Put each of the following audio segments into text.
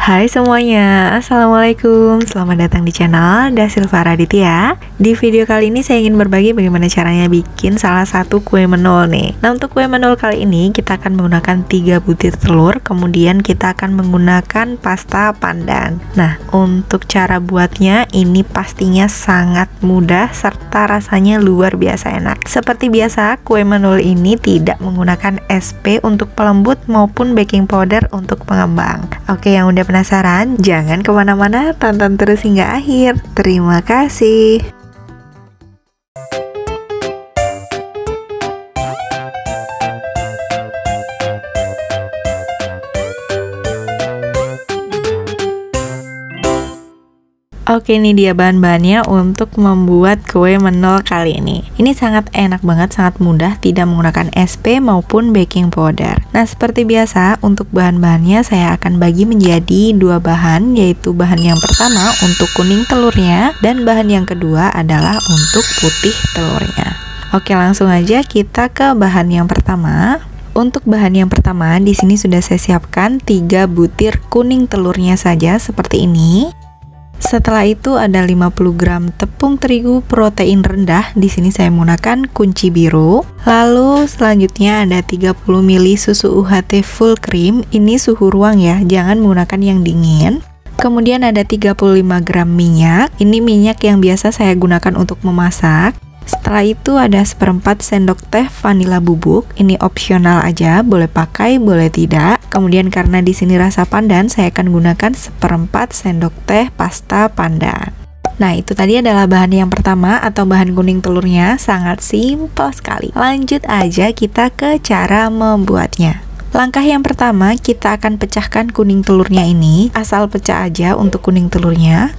Hai semuanya, Assalamualaikum. Selamat datang di channel Dasilva Raditya. Di video kali ini saya ingin berbagi bagaimana caranya bikin salah satu kue menul nih. Nah, untuk kue menul kali ini kita akan menggunakan 3 butir telur, kemudian kita akan menggunakan pasta pandan. Nah, untuk cara buatnya ini pastinya sangat mudah serta rasanya luar biasa enak. Seperti biasa, kue menul ini tidak menggunakan SP untuk pelembut maupun baking powder untuk pengembang. Oke, yang udah penasaran? Jangan kemana-mana, tonton terus hingga akhir. Terima kasih. Oke, ini dia bahan-bahannya untuk membuat kue menul kali ini. Ini sangat enak banget, sangat mudah, tidak menggunakan SP maupun baking powder. Nah, seperti biasa, untuk bahan-bahannya saya akan bagi menjadi 2 bahan, yaitu bahan yang pertama untuk kuning telurnya, dan bahan yang kedua adalah untuk putih telurnya. Oke, langsung aja kita ke bahan yang pertama. Untuk bahan yang pertama, di sini sudah saya siapkan 3 butir kuning telurnya saja seperti ini. Setelah itu ada 50 gram tepung terigu protein rendah. Di sini saya menggunakan kunci biru. Lalu selanjutnya ada 30 ml susu UHT full cream. Ini suhu ruang ya, jangan menggunakan yang dingin. Kemudian ada 35 gram minyak. Ini minyak yang biasa saya gunakan untuk memasak. Setelah itu ada 1/4 sendok teh vanila bubuk. Ini opsional aja, boleh pakai, boleh tidak. Kemudian karena di sini rasa pandan, saya akan gunakan 1/4 sendok teh pasta pandan. Nah, itu tadi adalah bahan yang pertama atau bahan kuning telurnya. Sangat simpel sekali. Lanjut aja kita ke cara membuatnya. Langkah yang pertama, kita akan pecahkan kuning telurnya ini. Asal pecah aja untuk kuning telurnya.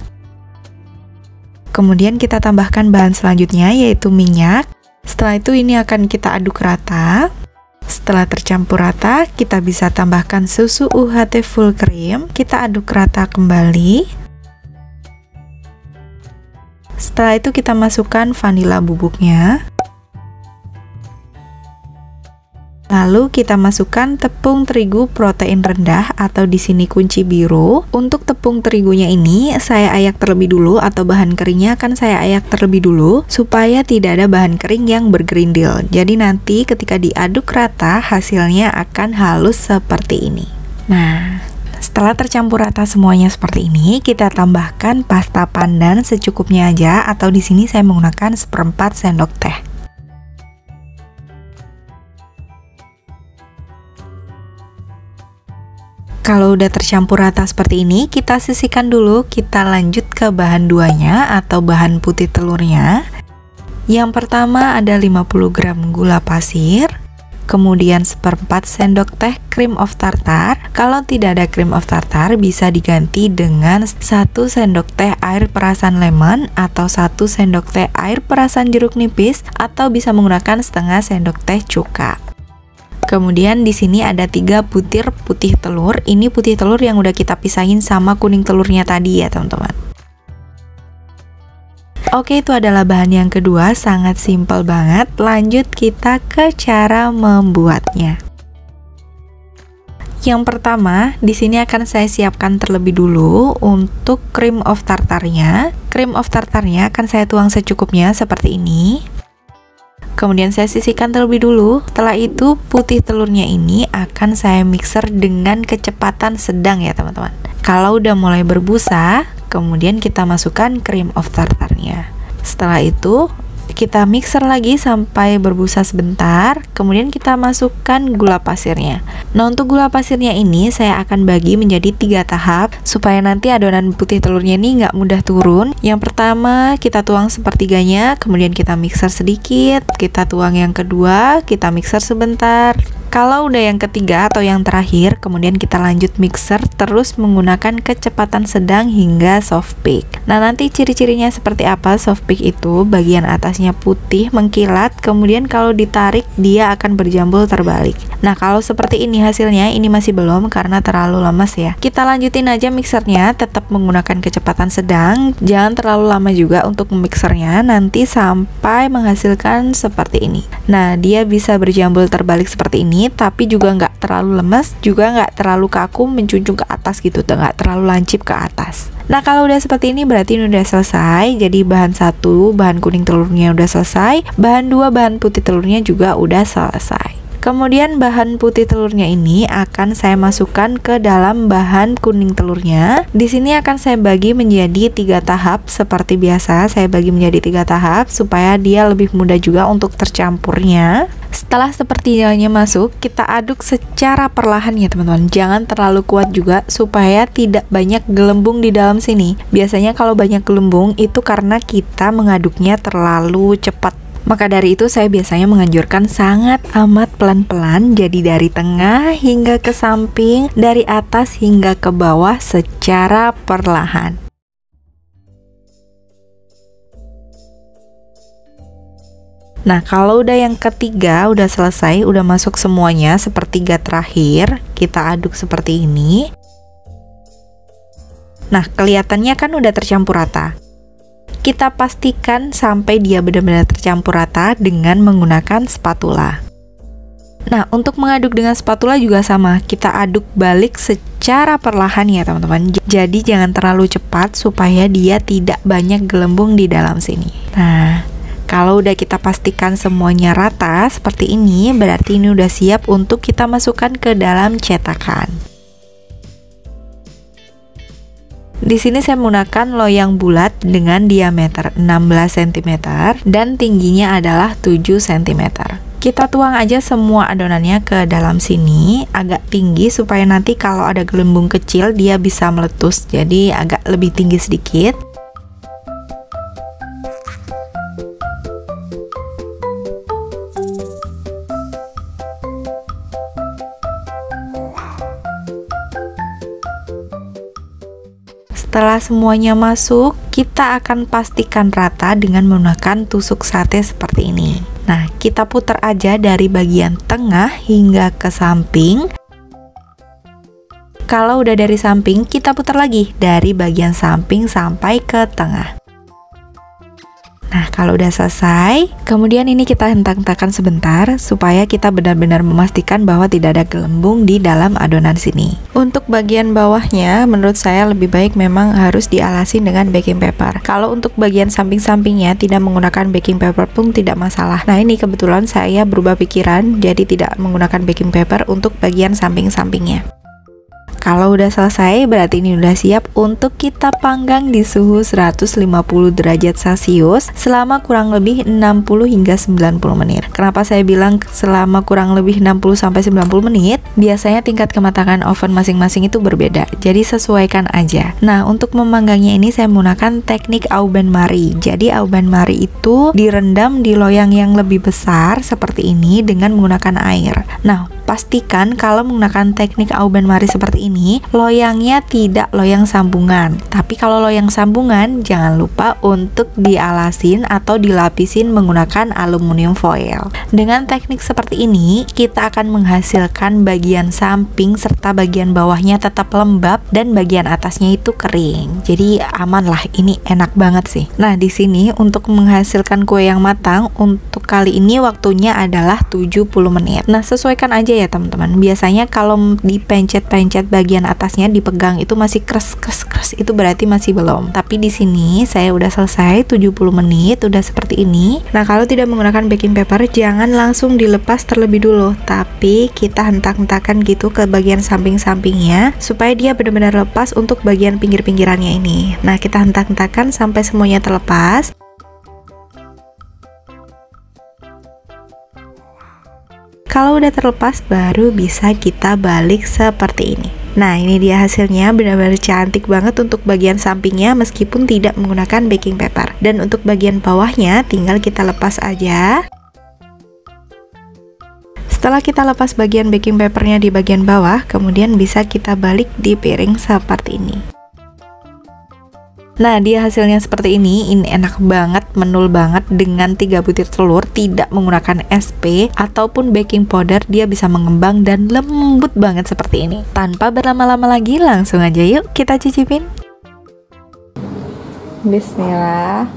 Kemudian kita tambahkan bahan selanjutnya yaitu minyak. Setelah itu ini akan kita aduk rata. Setelah tercampur rata, kita bisa tambahkan susu UHT full cream. Kita aduk rata kembali. Setelah itu kita masukkan vanila bubuknya. Lalu kita masukkan tepung terigu protein rendah atau di sini kunci biru. Untuk tepung terigunya ini saya ayak terlebih dulu atau bahan keringnya akan saya ayak terlebih dulu supaya tidak ada bahan kering yang bergerindil. Jadi nanti ketika diaduk rata hasilnya akan halus seperti ini. Nah, setelah tercampur rata semuanya seperti ini, kita tambahkan pasta pandan secukupnya aja atau di sini saya menggunakan 1/4 sendok teh. Kalau udah tercampur rata seperti ini, kita sisihkan dulu. Kita lanjut ke bahan duanya atau bahan putih telurnya. Yang pertama ada 50 gram gula pasir, kemudian 1/4 sendok teh cream of tartar. Kalau tidak ada cream of tartar, bisa diganti dengan 1 sendok teh air perasan lemon atau 1 sendok teh air perasan jeruk nipis atau bisa menggunakan setengah sendok teh cuka. Kemudian di sini ada 3 butir putih telur. Ini putih telur yang udah kita pisahin sama kuning telurnya tadi ya, teman-teman. Oke, itu adalah bahan yang kedua, sangat simpel banget. Lanjut kita ke cara membuatnya. Yang pertama, di sini akan saya siapkan terlebih dulu untuk cream of tartarnya. Cream of tartarnya akan saya tuang secukupnya seperti ini. Kemudian saya sisihkan terlebih dulu. Setelah itu putih telurnya ini akan saya mixer dengan kecepatan sedang ya teman-teman. Kalau udah mulai berbusa, kemudian kita masukkan cream of tartarnya. Setelah itu kita mixer lagi sampai berbusa sebentar. Kemudian kita masukkan gula pasirnya. Nah, untuk gula pasirnya ini saya akan bagi menjadi 3 tahap supaya nanti adonan putih telurnya ini nggak mudah turun. Yang pertama kita tuang sepertiganya, kemudian kita mixer sedikit. Kita tuang yang kedua, kita mixer sebentar. Kalau udah yang ketiga atau yang terakhir, kemudian kita lanjut mixer terus menggunakan kecepatan sedang hingga soft peak. Nah, nanti ciri-cirinya seperti apa soft peak itu? Bagian atasnya putih mengkilat, kemudian kalau ditarik dia akan berjambul terbalik. Nah, kalau seperti ini hasilnya, ini masih belum karena terlalu lemas ya. Kita lanjutin aja mixernya, tetap menggunakan kecepatan sedang. Jangan terlalu lama juga untuk memixernya, nanti sampai menghasilkan seperti ini. Nah, dia bisa berjambul terbalik seperti ini. ini, tapi juga nggak terlalu lemes, juga nggak terlalu kaku menjunjung ke atas gitu, nggak terlalu lancip ke atas. Nah, kalau udah seperti ini berarti ini udah selesai. Jadi bahan 1, bahan kuning telurnya udah selesai, bahan 2, bahan putih telurnya juga udah selesai. Kemudian bahan putih telurnya ini akan saya masukkan ke dalam bahan kuning telurnya. Di sini akan saya bagi menjadi 3 tahap. Seperti biasa saya bagi menjadi 3 tahap supaya dia lebih mudah juga untuk tercampurnya. Setelah sepertiganya masuk, kita aduk secara perlahan ya teman-teman. Jangan terlalu kuat juga supaya tidak banyak gelembung di dalam sini. Biasanya kalau banyak gelembung itu karena kita mengaduknya terlalu cepat. Maka dari itu saya biasanya menganjurkan sangat amat pelan-pelan, jadi dari tengah hingga ke samping, dari atas hingga ke bawah secara perlahan. Nah, kalau udah yang ketiga udah selesai, udah masuk semuanya sepertiga terakhir, kita aduk seperti ini. Nah, kelihatannya kan udah tercampur rata. Kita pastikan sampai dia benar-benar tercampur rata dengan menggunakan spatula. Nah, untuk mengaduk dengan spatula juga sama, kita aduk balik secara perlahan ya teman-teman. Jadi jangan terlalu cepat supaya dia tidak banyak gelembung di dalam sini. Nah, kalau udah kita pastikan semuanya rata seperti ini, berarti ini udah siap untuk kita masukkan ke dalam cetakan. Di sini saya menggunakan loyang bulat dengan diameter 16 cm dan tingginya adalah 7 cm. Kita tuang aja semua adonannya ke dalam sini agak tinggi supaya nanti kalau ada gelembung kecil dia bisa meletus. Jadi agak lebih tinggi sedikit. Setelah semuanya masuk, kita akan pastikan rata dengan menggunakan tusuk sate seperti ini. Nah, kita putar aja dari bagian tengah hingga ke samping. Kalau udah dari samping, kita putar lagi dari bagian samping sampai ke tengah. Nah, kalau udah selesai, kemudian ini kita hentak-hentakan sebentar supaya kita benar-benar memastikan bahwa tidak ada gelembung di dalam adonan sini. Untuk bagian bawahnya, menurut saya lebih baik memang harus dialasi dengan baking paper. Kalau untuk bagian samping-sampingnya tidak menggunakan baking paper pun tidak masalah. Nah, ini kebetulan saya berubah pikiran, jadi tidak menggunakan baking paper untuk bagian samping-sampingnya. Kalau udah selesai, berarti ini udah siap untuk kita panggang di suhu 150 derajat Celcius selama kurang lebih 60 hingga 90 menit. Kenapa saya bilang selama kurang lebih 60 sampai 90 menit? Biasanya tingkat kematangan oven masing-masing itu berbeda. Jadi sesuaikan aja. Nah, untuk memanggangnya ini saya menggunakan teknik au bain marie. Jadi au bain marie itu direndam di loyang yang lebih besar seperti ini dengan menggunakan air. Nah, pastikan kalau menggunakan teknik au bain marie seperti ini, loyangnya tidak loyang sambungan. Tapi kalau loyang sambungan, jangan lupa untuk dialasin atau dilapisin menggunakan aluminium foil. Dengan teknik seperti ini, kita akan menghasilkan bagian samping serta bagian bawahnya tetap lembab dan bagian atasnya itu kering. Jadi aman lah, ini enak banget sih. Nah, di sini untuk menghasilkan kue yang matang, untuk kali ini waktunya adalah 70 menit. Nah, sesuaikan aja ya teman-teman. Biasanya kalau dipencet-pencet bagian atasnya dipegang itu masih kres, itu berarti masih belum. Tapi di sini saya udah selesai 70 menit, udah seperti ini. Nah, kalau tidak menggunakan baking paper, jangan langsung dilepas terlebih dulu, tapi kita hentak-hentakan gitu ke bagian samping-sampingnya supaya dia benar-benar lepas untuk bagian pinggir-pinggirannya ini. Nah, kita hentak-hentakan sampai semuanya terlepas. Kalau udah terlepas, baru bisa kita balik seperti ini. Nah, ini dia hasilnya, benar-benar cantik banget untuk bagian sampingnya meskipun tidak menggunakan baking paper. Dan untuk bagian bawahnya tinggal kita lepas aja. Setelah kita lepas bagian baking papernya di bagian bawah, kemudian bisa kita balik di piring seperti ini. Nah, dia hasilnya seperti ini enak banget, menul banget dengan 3 butir telur, tidak menggunakan SP ataupun baking powder, dia bisa mengembang dan lembut banget seperti ini. Tanpa berlama-lama lagi, langsung aja yuk kita cicipin. Bismillah.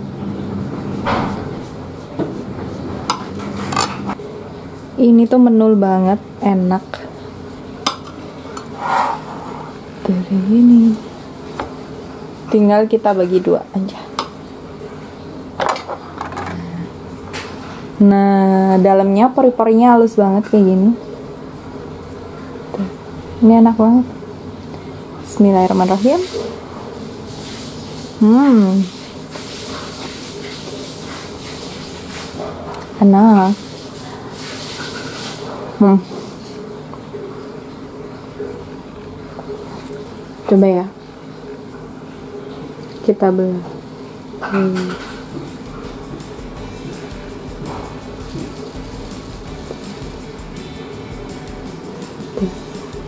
Ini tuh menul banget, enak. Dari ini tinggal kita bagi 2 aja. Nah, dalamnya pori-porinya halus banget kayak gini. Tuh. Ini enak banget. Bismillahirrahmanirrahim. Enak. Coba ya, kita belah.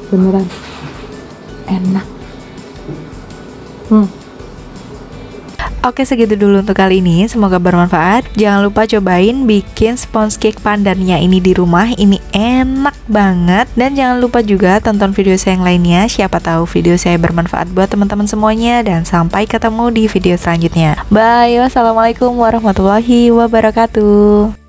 Beneran enak. Oke, segitu dulu untuk kali ini. Semoga bermanfaat. Jangan lupa cobain bikin sponge cake pandannya ini di rumah. Ini enak banget. Dan jangan lupa juga tonton video saya yang lainnya. Siapa tahu video saya bermanfaat buat teman-teman semuanya. Dan sampai ketemu di video selanjutnya. Bye. Wassalamualaikum warahmatullahi wabarakatuh.